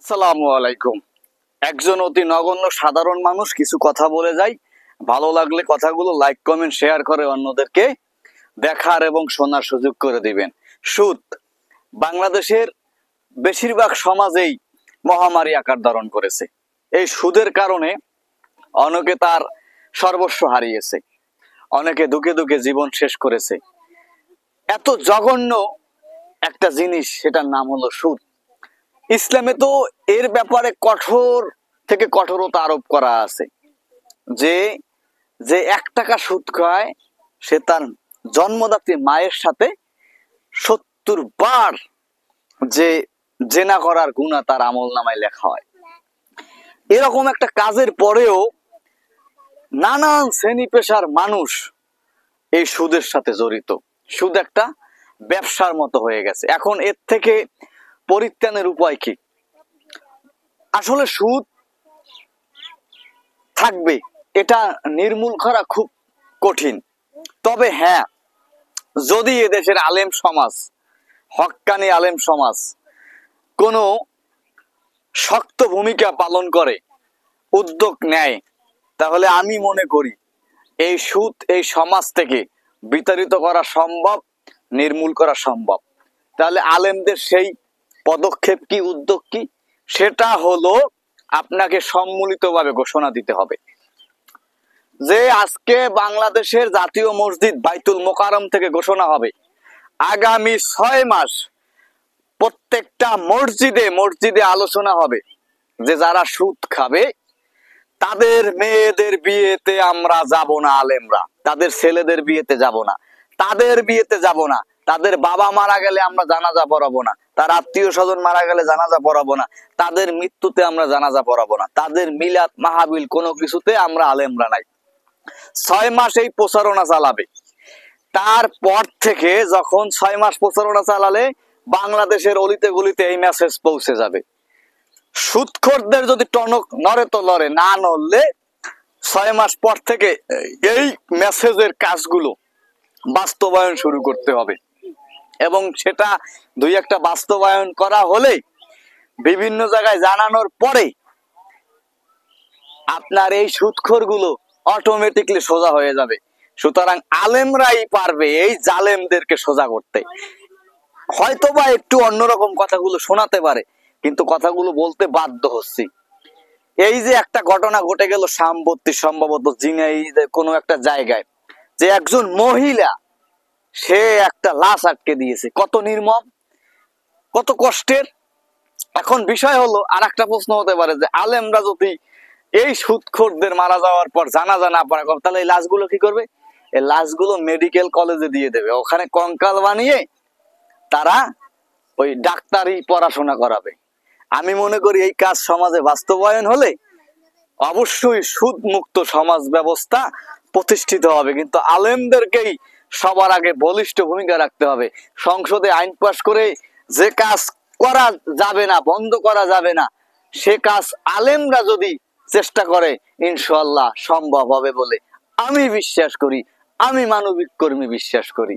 আসসালামু আলাইকুম। একজন অতি নগণ্য সাধারণ মানুষ কিছু কথা বলে যায়, ভালো লাগলে কথাগুলো লাইক কমেন্ট শেয়ার করে অন্যদেরকে দেখার এবং শোনার সুযোগ করে দিবেন। সুদ বাংলাদেশের বেশিরভাগ সমাজেই মহামারী আকার ধারণ করেছে। এই সুদের কারণে অনেকে তার সর্বস্ব হারিয়েছে, অনেকে দুঃখে দুঃখে জীবন শেষ করেছে। এত জঘন্য একটা জিনিস, সেটার নাম হলো সুদ। ইসলামে তো এর ব্যাপারে কঠোর থেকে কঠোরতা আরোপ করা আছে যে যে 1 টাকা সুদ খায় সে তার জন্মদাত্রী মায়ের সাথে 70 বার যে জেনা করার গুনাহ তার আমলনামায় লেখা হয়। এরকম একটা কাজের পরেও নানান শ্রেণী পেশার মানুষ এই সুদের সাথে জড়িত। সুদ একটা ব্যবসার মতো হয়ে গেছে। এখন এর থেকে পরিত্রাণের উপায় কি? আসলে সুদ থাকবে, এটা নির্মূল করা খুব কঠিন। তবে হ্যাঁ, যদি এদেশের আলেম সমাজ, হক্কানি আলেম সমাজ কোনো শক্ত ভূমিকা পালন করে, উদ্যোগ নেয়, তাহলে আমি মনে করি এই সুদ এই সমাজ থেকে বিতাড়িত করা সম্ভব, নির্মূল করা সম্ভব। তাহলে আলেমদের সেই পদক্ষেপ কি, উদ্যোগ কি? সেটা হলো আপনাকে সম্মিলিতভাবে ঘোষণা দিতে হবে যে আজকে বাংলাদেশের জাতীয় মসজিদ বাইতুল মোকাররম থেকে ঘোষণা হবে আগামী 6 মাস প্রত্যেকটা মসজিদে মসজিদে আলোচনা হবে যে যারা সুদ খাবে তাদের মেয়েদের বিয়েতে আমরা যাব না, আলেমরা তাদের ছেলেদের বিয়েতে যাব না, তাদের বিয়েতে যাব না, তাদের বাবা মারা গেলে আমরা জানাজা পড়াবো না, তার আত্মীয় স্বজন মারা গেলে জানাজা পড়াবো না, তাদের মৃত্যুতে আমরা জানাজা পড়াবো না, তাদের মিলাদ মাহফিল কোনো কিছুতে আমরা আলেমরা নাই। 6 মাস এই প্রচারণা চালাবে। তারপর থেকে যখন 6 মাস প্রচারণা চালালে বাংলাদেশের অলিতে গলিতে এই মেসেজ পৌঁছে যাবে। সুদখোরদের যদি টনক নড়ে তো লড়ে, না নড়লে 6 মাস পর থেকে এই মেসেজের কাজগুলো বাস্তবায়ন শুরু করতে হবে। এবং সেটা 2-1টা বাস্তবায়ন করা হলে বিভিন্ন জায়গায় জানানোর পরে আপনার এই সুদখোরগুলো অটোমেটিকলি সোজা হয়ে যাবে। সুতরাং আলেমরাই পারবে এই জালেমদেরকে সোজা করতে। হয়তোবা একটু অন্যরকম কথাগুলো শোনাতে পারে, কিন্তু কথাগুলো বলতে বাধ্য হচ্ছি। এই যে একটা ঘটনা ঘটে গেল সাম্প্রতি, সম্ভবত কোনো একটা জায়গায়, যে একজন মহিলা সে একটা লাশ আটকে দিয়েছে। কত নির্মম, কত কষ্টের। এখন বিষয় হলো, আর একটা প্রশ্ন হতে পারে যে আলেমরা যদি এই সুদখোরদের মারা যাওয়ার পর জানাজা না পড়া, তাহলে এই লাশগুলো কি করবে? এই লাশগুলো মেডিকেল কলেজে দিয়ে দেবে, ওখানে কঙ্কাল বানিয়ে তারা ওই ডাক্তারি পড়াশোনা করাবে। আমি মনে করি এই কাজ সমাজে বাস্তবায়ন হলে অবশ্যই সুদ মুক্ত সমাজ ব্যবস্থা প্রতিষ্ঠিত হবে। কিন্তু আলেমদেরকেই সবার আগে বলিষ্ঠ ভূমিকা রাখতে হবে। সংসদে আইন পাস করে যে কাজ করা যাবে না, বন্ধ করা যাবে না, সে কাজ আলেমরা যদি চেষ্টা করে ইনশাআল্লাহ সম্ভব হবে বলে আমি বিশ্বাস করি, আমি মানবিক কর্মী বিশ্বাস করি।